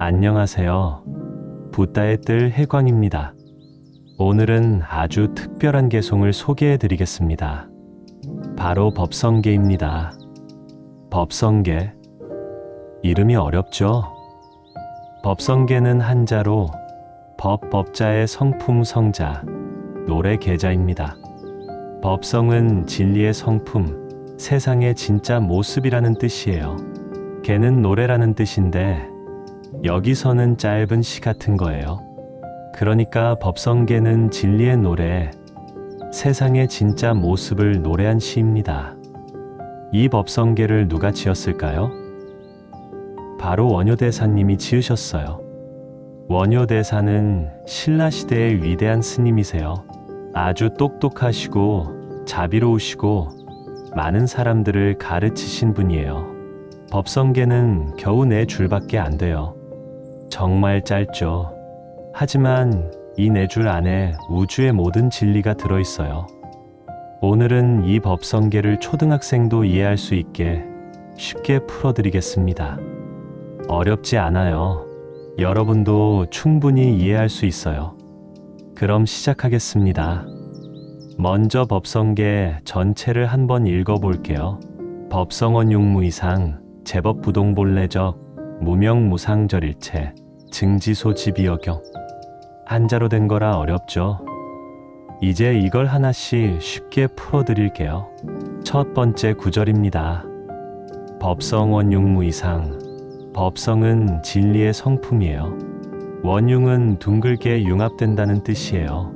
안녕하세요. 붓다의 뜰 해광입니다. 오늘은 아주 특별한 개송을 소개해 드리겠습니다. 바로 법성계입니다. 법성계. 이름이 어렵죠? 법성계는 한자로 법자의 성품 성자, 노래 계자입니다. 법성은 진리의 성품, 세상의 진짜 모습이라는 뜻이에요. 계는 노래라는 뜻인데 여기서는 짧은 시 같은 거예요. 그러니까 법성계는 진리의 노래, 세상의 진짜 모습을 노래한 시입니다. 이 법성계를 누가 지었을까요? 바로 원효대사님이 지으셨어요. 원효대사는 신라시대의 위대한 스님이세요. 아주 똑똑하시고 자비로우시고 많은 사람들을 가르치신 분이에요. 법성계는 겨우 4줄밖에 안 돼요. 정말 짧죠. 하지만 이 4줄 안에 우주의 모든 진리가 들어있어요. 오늘은 이 법성계를 초등학생도 이해할 수 있게 쉽게 풀어드리겠습니다. 어렵지 않아요. 여러분도 충분히 이해할 수 있어요. 그럼 시작하겠습니다. 먼저 법성계 전체를 한번 읽어볼게요. 법성원용무이상 제법부동본래적 무명무상절일체 증지소지비어경. 한자로 된 거라 어렵죠? 이제 이걸 하나씩 쉽게 풀어드릴게요. 첫 번째 구절입니다. 법성원용무이상. 법성은 진리의 성품이에요. 원융은 둥글게 융합된다는 뜻이에요.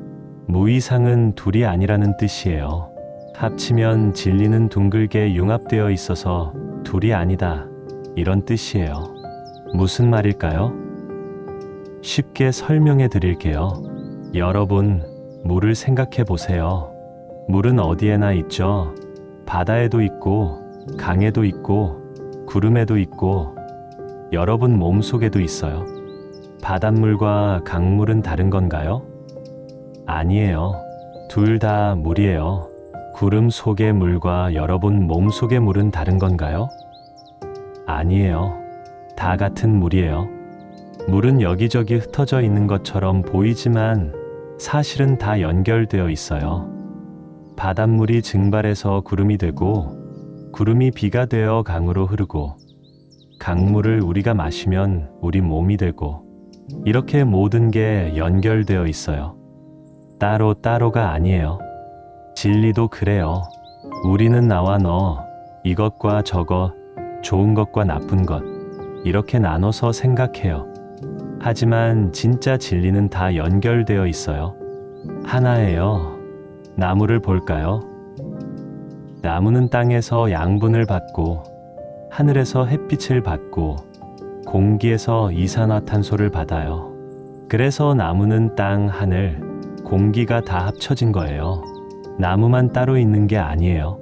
무이상은 둘이 아니라는 뜻이에요. 합치면 진리는 둥글게 융합되어 있어서 둘이 아니다, 이런 뜻이에요. 무슨 말일까요? 쉽게 설명해 드릴게요. 여러분, 물을 생각해 보세요. 물은 어디에나 있죠. 바다에도 있고, 강에도 있고, 구름에도 있고, 여러분 몸속에도 있어요. 바닷물과 강물은 다른 건가요? 아니에요. 둘 다 물이에요. 구름 속의 물과 여러분 몸속의 물은 다른 건가요? 아니에요. 다 같은 물이에요. 물은 여기저기 흩어져 있는 것처럼 보이지만 사실은 다 연결되어 있어요. 바닷물이 증발해서 구름이 되고, 구름이 비가 되어 강으로 흐르고, 강물을 우리가 마시면 우리 몸이 되고, 이렇게 모든 게 연결되어 있어요. 따로따로가 아니에요. 진리도 그래요. 우리는 나와 너, 이것과 저것, 좋은 것과 나쁜 것, 이렇게 나눠서 생각해요. 하지만 진짜 진리는 다 연결되어 있어요. 하나예요. 나무를 볼까요? 나무는 땅에서 양분을 받고, 하늘에서 햇빛을 받고, 공기에서 이산화탄소를 받아요. 그래서 나무는 땅, 하늘, 공기가 다 합쳐진 거예요. 나무만 따로 있는 게 아니에요.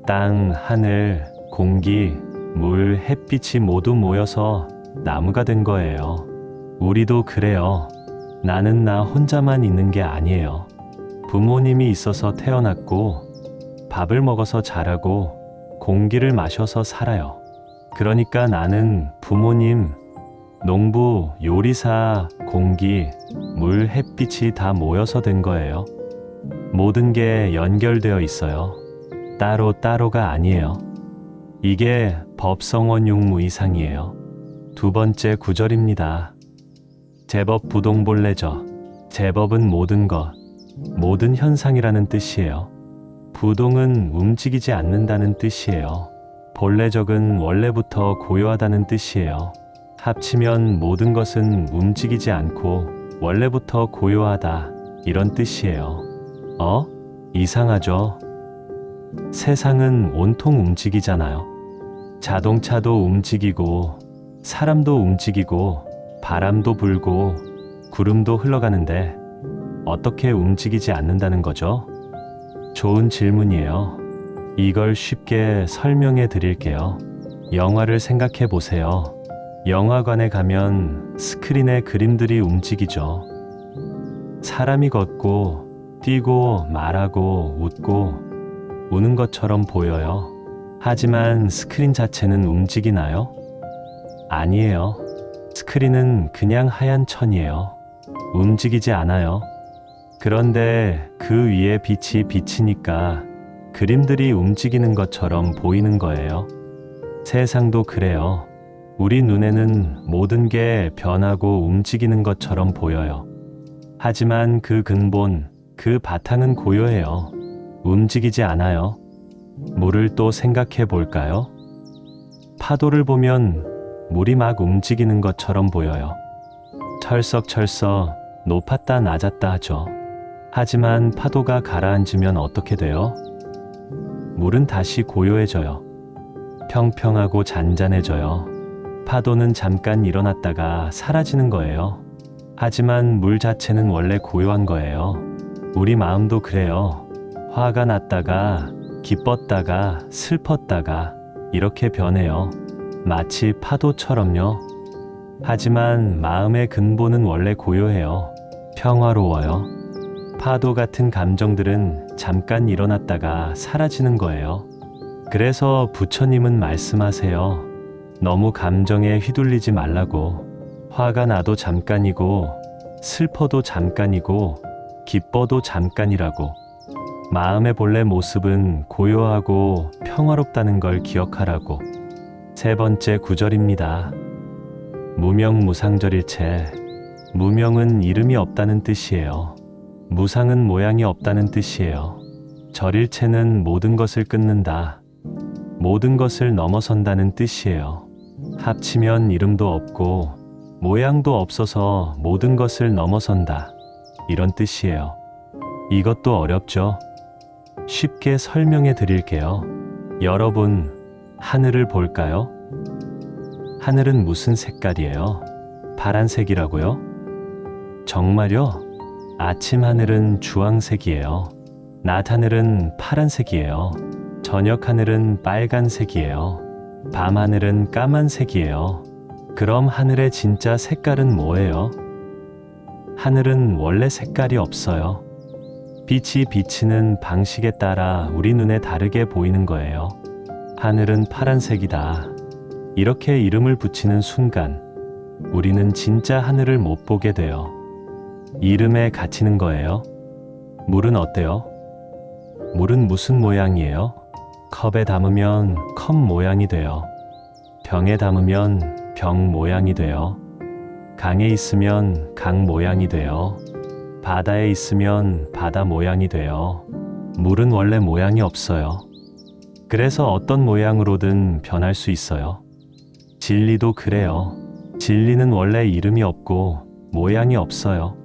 땅, 하늘, 공기, 물, 햇빛이 모두 모여서 나무가 된 거예요. 우리도 그래요. 나는 나 혼자만 있는 게 아니에요. 부모님이 있어서 태어났고, 밥을 먹어서 자라고, 공기를 마셔서 살아요. 그러니까 나는 부모님, 농부, 요리사, 공기, 물, 햇빛이 다 모여서 된 거예요. 모든 게 연결되어 있어요. 따로따로가 아니에요. 이게 법성원용무이상이에요. 두 번째 구절입니다. 제법부동본래적. 제법은 모든 것, 모든 현상이라는 뜻이에요. 부동은 움직이지 않는다는 뜻이에요. 본래적은 원래부터 고요하다는 뜻이에요. 합치면 모든 것은 움직이지 않고 원래부터 고요하다, 이런 뜻이에요. 이상하죠? 세상은 온통 움직이잖아요. 자동차도 움직이고, 사람도 움직이고, 바람도 불고, 구름도 흘러가는데 어떻게 움직이지 않는다는 거죠? 좋은 질문이에요. 이걸 쉽게 설명해 드릴게요. 영화를 생각해 보세요. 영화관에 가면 스크린에 그림들이 움직이죠. 사람이 걷고, 뛰고, 말하고, 웃고, 우는 것처럼 보여요. 하지만 스크린 자체는 움직이나요? 아니에요. 스크린은 그냥 하얀 천이에요. 움직이지 않아요. 그런데 그 위에 빛이 비치니까 그림들이 움직이는 것처럼 보이는 거예요. 세상도 그래요. 우리 눈에는 모든 게 변하고 움직이는 것처럼 보여요. 하지만 그 근본, 그 바탕은 고요해요. 움직이지 않아요. 물을 또 생각해 볼까요? 파도를 보면 물이 막 움직이는 것처럼 보여요. 철썩철썩 높았다 낮았다 하죠. 하지만 파도가 가라앉으면 어떻게 돼요? 물은 다시 고요해져요. 평평하고 잔잔해져요. 파도는 잠깐 일어났다가 사라지는 거예요. 하지만 물 자체는 원래 고요한 거예요. 우리 마음도 그래요. 화가 났다가 기뻤다가 슬펐다가 이렇게 변해요. 마치 파도처럼요. 하지만 마음의 근본은 원래 고요해요. 평화로워요. 파도 같은 감정들은 잠깐 일어났다가 사라지는 거예요. 그래서 부처님은 말씀하세요. 너무 감정에 휘둘리지 말라고. 화가 나도 잠깐이고, 슬퍼도 잠깐이고, 기뻐도 잠깐이라고. 마음의 본래 모습은 고요하고 평화롭다는 걸 기억하라고. 세 번째 구절입니다. 무명무상절일체. 무명은 이름이 없다는 뜻이에요. 무상은 모양이 없다는 뜻이에요. 절일체는 모든 것을 끊는다. 모든 것을 넘어선다는 뜻이에요. 합치면 이름도 없고 모양도 없어서 모든 것을 넘어선다. 이런 뜻이에요. 이것도 어렵죠? 쉽게 설명해 드릴게요. 여러분, 하늘을 볼까요? 하늘은 무슨 색깔이에요? 파란색이라고요? 정말요? 아침 하늘은 주황색이에요. 낮 하늘은 파란색이에요. 저녁 하늘은 빨간색이에요. 밤 하늘은 까만색이에요. 그럼 하늘의 진짜 색깔은 뭐예요? 하늘은 원래 색깔이 없어요. 빛이 비치는 방식에 따라 우리 눈에 다르게 보이는 거예요. 하늘은 파란색이다. 이렇게 이름을 붙이는 순간 우리는 진짜 하늘을 못 보게 돼요. 이름에 갇히는 거예요. 물은 어때요? 물은 무슨 모양이에요? 컵에 담으면 컵 모양이 돼요. 병에 담으면 병 모양이 돼요. 강에 있으면 강 모양이 돼요. 바다에 있으면 바다 모양이 돼요. 물은 원래 모양이 없어요. 그래서 어떤 모양으로든 변할 수 있어요. 진리도 그래요. 진리는 원래 이름이 없고 모양이 없어요.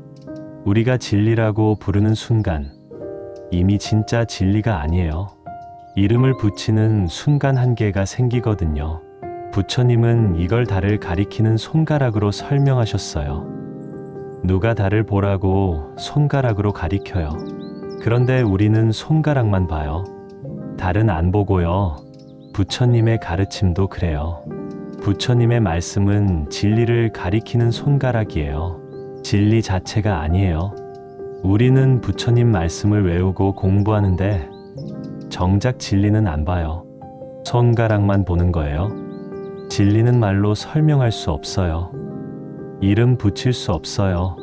우리가 진리라고 부르는 순간 이미 진짜 진리가 아니에요. 이름을 붙이는 순간 한계가 생기거든요. 부처님은 이걸 달을 가리키는 손가락으로 설명하셨어요. 누가 달을 보라고 손가락으로 가리켜요. 그런데 우리는 손가락만 봐요. 달은 안 보고요. 부처님의 가르침도 그래요. 부처님의 말씀은 진리를 가리키는 손가락이에요. 진리 자체가 아니에요. 우리는 부처님 말씀을 외우고 공부하는데 정작 진리는 안 봐요. 손가락만 보는 거예요. 진리는 말로 설명할 수 없어요. 이름 붙일 수 없어요.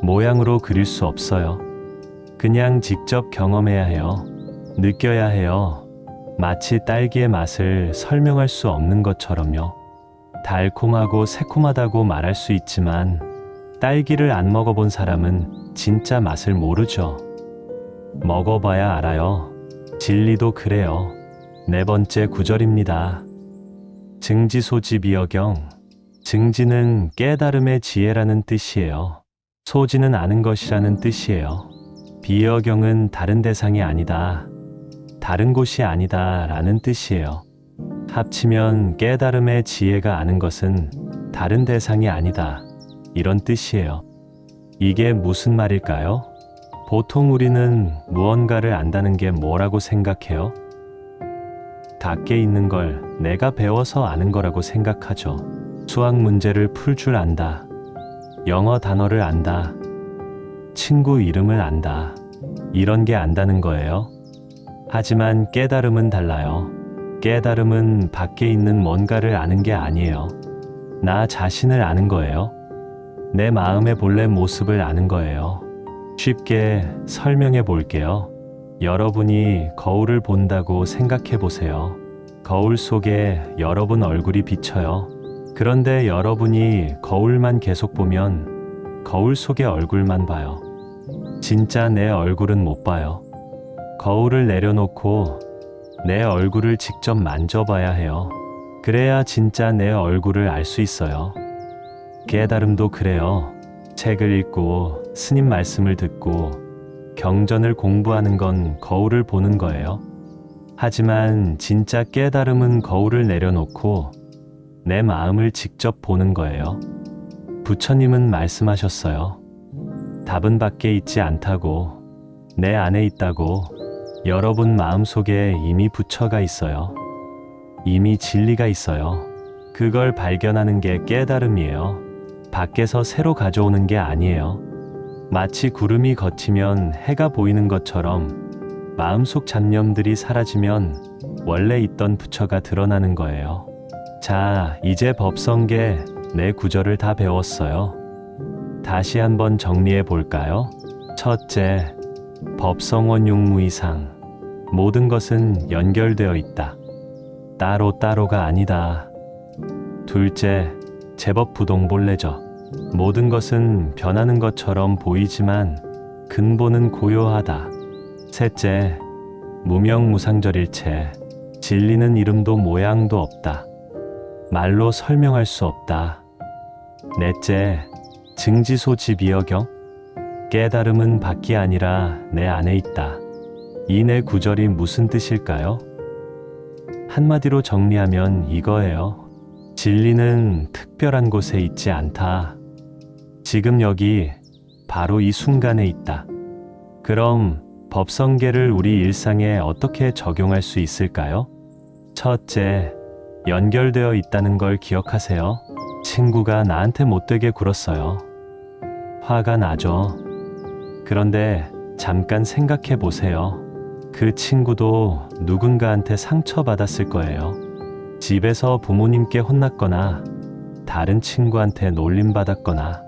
모양으로 그릴 수 없어요. 그냥 직접 경험해야 해요. 느껴야 해요. 마치 딸기의 맛을 설명할 수 없는 것처럼요. 달콤하고 새콤하다고 말할 수 있지만 딸기를 안 먹어본 사람은 진짜 맛을 모르죠. 먹어봐야 알아요. 진리도 그래요. 네 번째 구절입니다. 증지소지비어경. 증지는 깨달음의 지혜라는 뜻이에요. 소지는 아는 것이라는 뜻이에요. 비어경은 다른 대상이 아니다. 다른 곳이 아니다 라는 뜻이에요. 합치면 깨달음의 지혜가 아는 것은 다른 대상이 아니다. 이런 뜻이에요. 이게 무슨 말일까요? 보통 우리는 무언가를 안다는 게 뭐라고 생각해요? 닫게 있는 걸 내가 배워서 아는 거라고 생각하죠. 수학 문제를 풀 줄 안다. 영어 단어를 안다. 친구 이름을 안다. 이런 게 안다는 거예요. 하지만 깨달음은 달라요. 깨달음은 밖에 있는 뭔가를 아는 게 아니에요. 나 자신을 아는 거예요. 내 마음의 본래 모습을 아는 거예요. 쉽게 설명해 볼게요. 여러분이 거울을 본다고 생각해 보세요. 거울 속에 여러분 얼굴이 비쳐요. 그런데 여러분이 거울만 계속 보면 거울 속의 얼굴만 봐요. 진짜 내 얼굴은 못 봐요. 거울을 내려놓고 내 얼굴을 직접 만져봐야 해요. 그래야 진짜 내 얼굴을 알 수 있어요. 깨달음도 그래요. 책을 읽고 스님 말씀을 듣고 경전을 공부하는 건 거울을 보는 거예요. 하지만 진짜 깨달음은 거울을 내려놓고 내 마음을 직접 보는 거예요. 부처님은 말씀하셨어요. 답은 밖에 있지 않다고, 내 안에 있다고. 여러분 마음속에 이미 부처가 있어요. 이미 진리가 있어요. 그걸 발견하는 게 깨달음이에요. 밖에서 새로 가져오는 게 아니에요. 마치 구름이 걷히면 해가 보이는 것처럼 마음속 잡념들이 사라지면 원래 있던 부처가 드러나는 거예요. 자, 이제 법성계 네 구절을 다 배웠어요. 다시 한번 정리해 볼까요? 첫째, 법성원 육무이상. 모든 것은 연결되어 있다. 따로따로가 아니다. 둘째, 제법 부동본래죠. 모든 것은 변하는 것처럼 보이지만 근본은 고요하다. 셋째, 무명무상절일체. 진리는 이름도 모양도 없다. 말로 설명할 수 없다. 넷째, 증지소지비어경. 깨달음은 밖이 아니라 내 안에 있다. 이 네 구절이 무슨 뜻일까요? 한마디로 정리하면 이거예요. 진리는 특별한 곳에 있지 않다. 지금 여기 바로 이 순간에 있다. 그럼 법성계를 우리 일상에 어떻게 적용할 수 있을까요? 첫째, 연결되어 있다는 걸 기억하세요. 친구가 나한테 못되게 굴었어요. 화가 나죠. 그런데 잠깐 생각해 보세요. 그 친구도 누군가한테 상처받았을 거예요. 집에서 부모님께 혼났거나 다른 친구한테 놀림받았거나.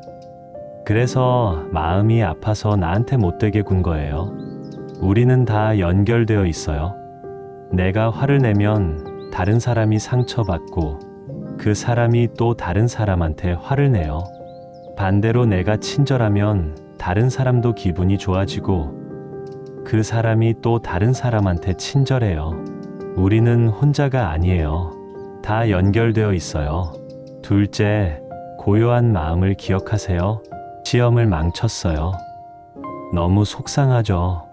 그래서 마음이 아파서 나한테 못되게 군 거예요. 우리는 다 연결되어 있어요. 내가 화를 내면 다른 사람이 상처받고 그 사람이 또 다른 사람한테 화를 내요. 반대로 내가 친절하면 다른 사람도 기분이 좋아지고 그 사람이 또 다른 사람한테 친절해요. 우리는 혼자가 아니에요. 다 연결되어 있어요. 둘째, 고요한 마음을 기억하세요. 시험을 망쳤어요. 너무 속상하죠.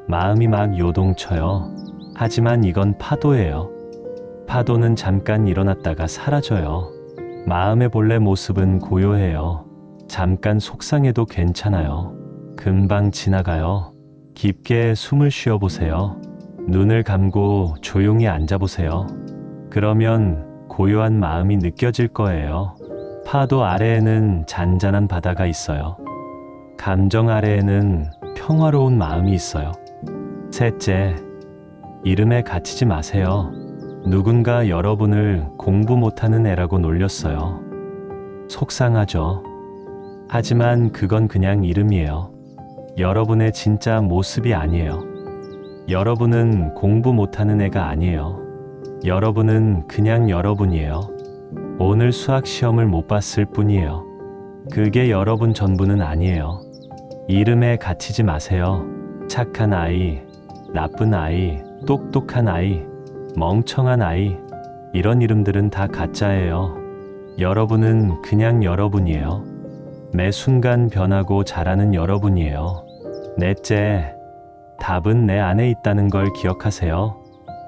마음이 막 요동쳐요. 하지만 이건 파도예요. 파도는 잠깐 일어났다가 사라져요. 마음의 본래 모습은 고요해요. 잠깐 속상해도 괜찮아요. 금방 지나가요. 깊게 숨을 쉬어보세요. 눈을 감고 조용히 앉아보세요. 그러면 고요한 마음이 느껴질 거예요. 파도 아래에는 잔잔한 바다가 있어요. 감정 아래에는 평화로운 마음이 있어요. 셋째, 이름에 갇히지 마세요. 누군가 여러분을 공부 못하는 애라고 놀렸어요. 속상하죠. 하지만 그건 그냥 이름이에요. 여러분의 진짜 모습이 아니에요. 여러분은 공부 못하는 애가 아니에요. 여러분은 그냥 여러분이에요. 오늘 수학 시험을 못 봤을 뿐이에요. 그게 여러분 전부는 아니에요. 이름에 갇히지 마세요. 착한 아이, 나쁜 아이, 똑똑한 아이, 멍청한 아이, 이런 이름들은 다 가짜예요. 여러분은 그냥 여러분이에요. 매 순간 변하고 자라는 여러분이에요. 넷째, 답은 내 안에 있다는 걸 기억하세요.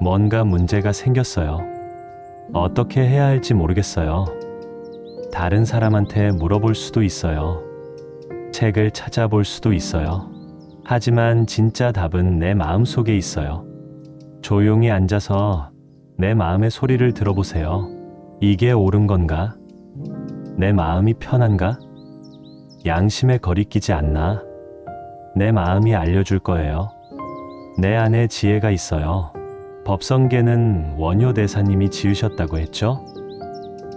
뭔가 문제가 생겼어요. 어떻게 해야 할지 모르겠어요. 다른 사람한테 물어볼 수도 있어요. 책을 찾아볼 수도 있어요. 하지만 진짜 답은 내 마음 속에 있어요. 조용히 앉아서 내 마음의 소리를 들어보세요. 이게 옳은 건가? 내 마음이 편한가? 양심에 거리끼지 않나? 내 마음이 알려줄 거예요. 내 안에 지혜가 있어요. 법성계는 원효대사님이 지으셨다고 했죠?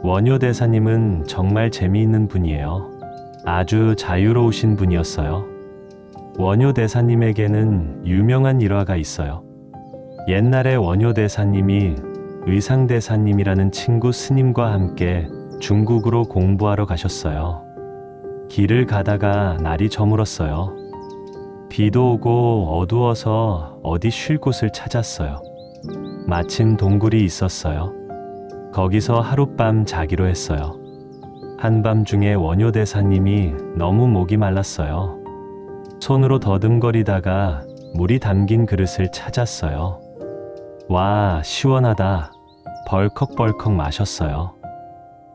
원효 대사님은 정말 재미있는 분이에요. 아주 자유로우신 분이었어요. 원효 대사님에게는 유명한 일화가 있어요. 옛날에 원효 대사님이 의상 대사님이라는 친구 스님과 함께 중국으로 공부하러 가셨어요. 길을 가다가 날이 저물었어요. 비도 오고 어두워서 어디 쉴 곳을 찾았어요. 마침 동굴이 있었어요. 거기서 하룻밤 자기로 했어요. 한밤중에 원효 대사님이 너무 목이 말랐어요. 손으로 더듬거리다가 물이 담긴 그릇을 찾았어요. 와, 시원하다. 벌컥벌컥 마셨어요.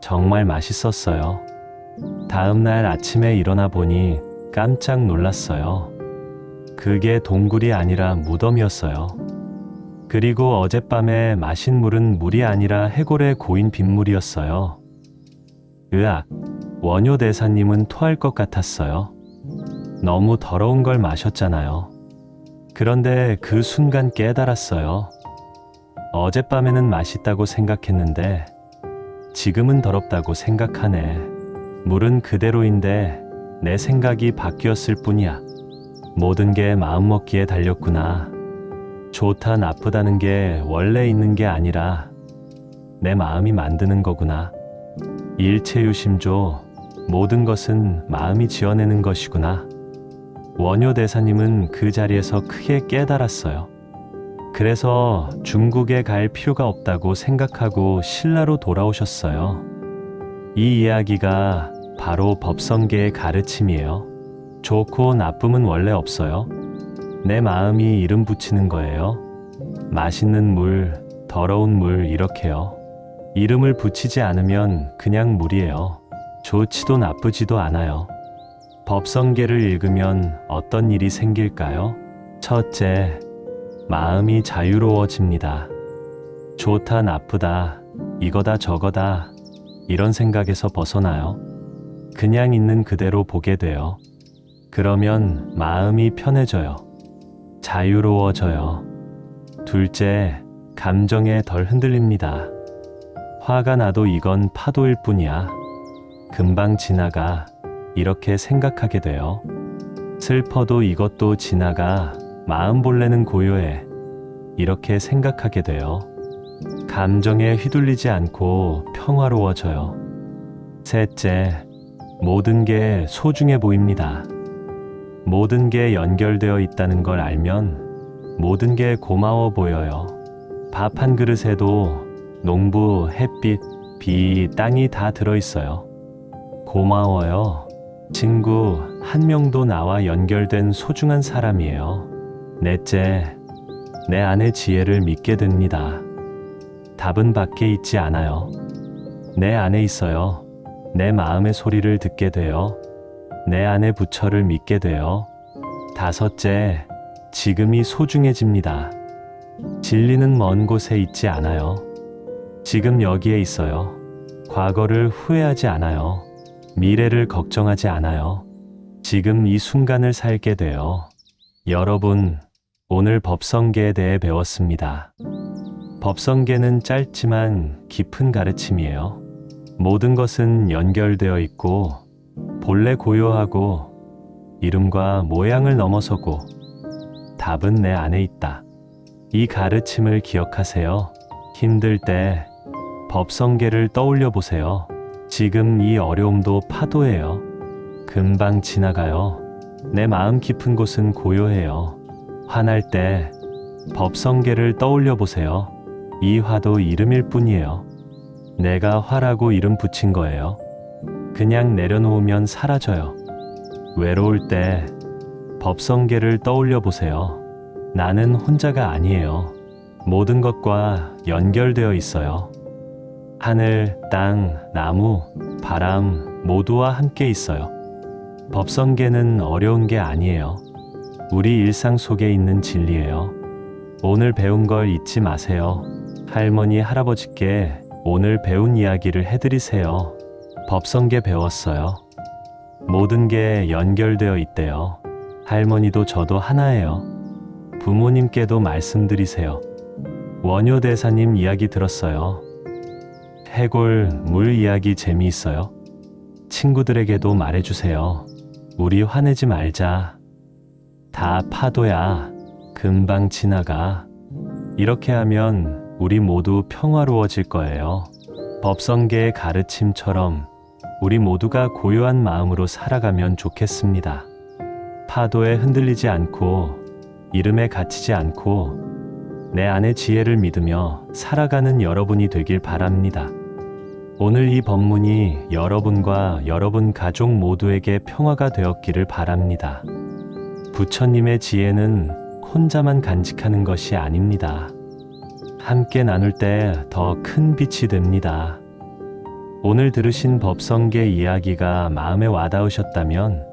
정말 맛있었어요. 다음 날 아침에 일어나 보니 깜짝 놀랐어요. 그게 동굴이 아니라 무덤이었어요. 그리고 어젯밤에 마신 물은 물이 아니라 해골에 고인 빗물이었어요. 으악, 원효 대사님은 토할 것 같았어요. 너무 더러운 걸 마셨잖아요. 그런데 그 순간 깨달았어요. 어젯밤에는 맛있다고 생각했는데 지금은 더럽다고 생각하네. 물은 그대로인데 내 생각이 바뀌었을 뿐이야. 모든 게 마음먹기에 달렸구나. 좋다 나쁘다는 게 원래 있는 게 아니라 내 마음이 만드는 거구나. 일체유심조, 모든 것은 마음이 지어내는 것이구나. 원효 대사님은 그 자리에서 크게 깨달았어요. 그래서 중국에 갈 필요가 없다고 생각하고 신라로 돌아오셨어요. 이 이야기가 바로 법성계의 가르침이에요. 좋고 나쁨은 원래 없어요. 내 마음이 이름 붙이는 거예요. 맛있는 물, 더러운 물 이렇게요. 이름을 붙이지 않으면 그냥 물이에요. 좋지도 나쁘지도 않아요. 법성계를 읽으면 어떤 일이 생길까요? 첫째, 마음이 자유로워집니다. 좋다 나쁘다, 이거다 저거다 이런 생각에서 벗어나요. 그냥 있는 그대로 보게 돼요. 그러면 마음이 편해져요. 자유로워져요. 둘째, 감정에 덜 흔들립니다. 화가 나도 이건 파도일 뿐이야. 금방 지나가. 이렇게 생각하게 돼요. 슬퍼도 이것도 지나가. 마음볼레는 고요해. 이렇게 생각하게 돼요. 감정에 휘둘리지 않고 평화로워져요. 셋째, 모든 게 소중해 보입니다. 모든 게 연결되어 있다는 걸 알면 모든 게 고마워 보여요. 밥 한 그릇에도 농부, 햇빛, 비, 땅이 다 들어있어요. 고마워요. 친구 한 명도 나와 연결된 소중한 사람이에요. 넷째, 내 안의 지혜를 믿게 됩니다. 답은 밖에 있지 않아요. 내 안에 있어요. 내 마음의 소리를 듣게 돼요. 내 안의 부처를 믿게 돼요. 다섯째, 지금이 소중해집니다. 진리는 먼 곳에 있지 않아요. 지금 여기에 있어요. 과거를 후회하지 않아요. 미래를 걱정하지 않아요. 지금 이 순간을 살게 돼요. 여러분, 오늘 법성계에 대해 배웠습니다. 법성계는 짧지만 깊은 가르침이에요. 모든 것은 연결되어 있고 본래 고요하고 이름과 모양을 넘어서고 답은 내 안에 있다. 이 가르침을 기억하세요. 힘들 때 법성계를 떠올려 보세요. 지금 이 어려움도 파도예요. 금방 지나가요. 내 마음 깊은 곳은 고요해요. 화날 때 법성계를 떠올려 보세요. 이 화도 이름일 뿐이에요. 내가 화라고 이름 붙인 거예요. 그냥 내려놓으면 사라져요. 외로울 때 법성계를 떠올려 보세요. 나는 혼자가 아니에요. 모든 것과 연결되어 있어요. 하늘, 땅, 나무, 바람 모두와 함께 있어요. 법성계는 어려운 게 아니에요. 우리 일상 속에 있는 진리예요. 오늘 배운 걸 잊지 마세요. 할머니, 할아버지께 오늘 배운 이야기를 해드리세요. 법성계 배웠어요. 모든 게 연결되어 있대요. 할머니도 저도 하나예요. 부모님께도 말씀드리세요. 원효 대사님 이야기 들었어요. 해골, 물 이야기 재미있어요? 친구들에게도 말해주세요. 우리 화내지 말자. 다 파도야. 금방 지나가. 이렇게 하면 우리 모두 평화로워질 거예요. 법성계의 가르침처럼 우리 모두가 고요한 마음으로 살아가면 좋겠습니다. 파도에 흔들리지 않고 이름에 갇히지 않고 내 안의 지혜를 믿으며 살아가는 여러분이 되길 바랍니다. 오늘 이 법문이 여러분과 여러분 가족 모두에게 평화가 되었기를 바랍니다. 부처님의 지혜는 혼자만 간직하는 것이 아닙니다. 함께 나눌 때 더 큰 빛이 됩니다. 오늘 들으신 법성계 이야기가 마음에 와닿으셨다면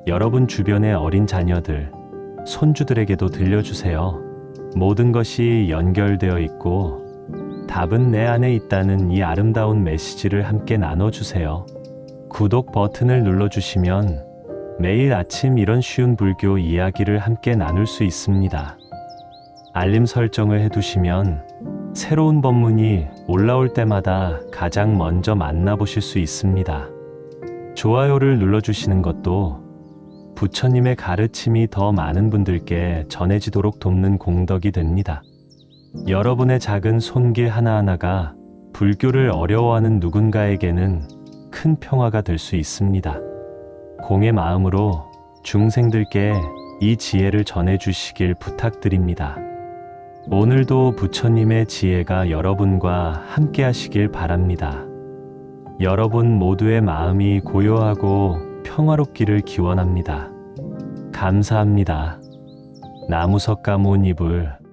여러분 주변의 어린 자녀들, 손주들에게도 들려주세요. 모든 것이 연결되어 있고 답은 내 안에 있다는 이 아름다운 메시지를 함께 나눠주세요. 구독 버튼을 눌러주시면 매일 아침 이런 쉬운 불교 이야기를 함께 나눌 수 있습니다. 알림 설정을 해두시면 새로운 법문이 올라올 때마다 가장 먼저 만나보실 수 있습니다. 좋아요를 눌러주시는 것도 부처님의 가르침이 더 많은 분들께 전해지도록 돕는 공덕이 됩니다. 여러분의 작은 손길 하나하나가 불교를 어려워하는 누군가에게는 큰 평화가 될 수 있습니다. 공의 마음으로 중생들께 이 지혜를 전해주시길 부탁드립니다. 오늘도 부처님의 지혜가 여러분과 함께 하시길 바랍니다. 여러분 모두의 마음이 고요하고 평화롭기를 기원합니다. 감사합니다. 나무석가모니불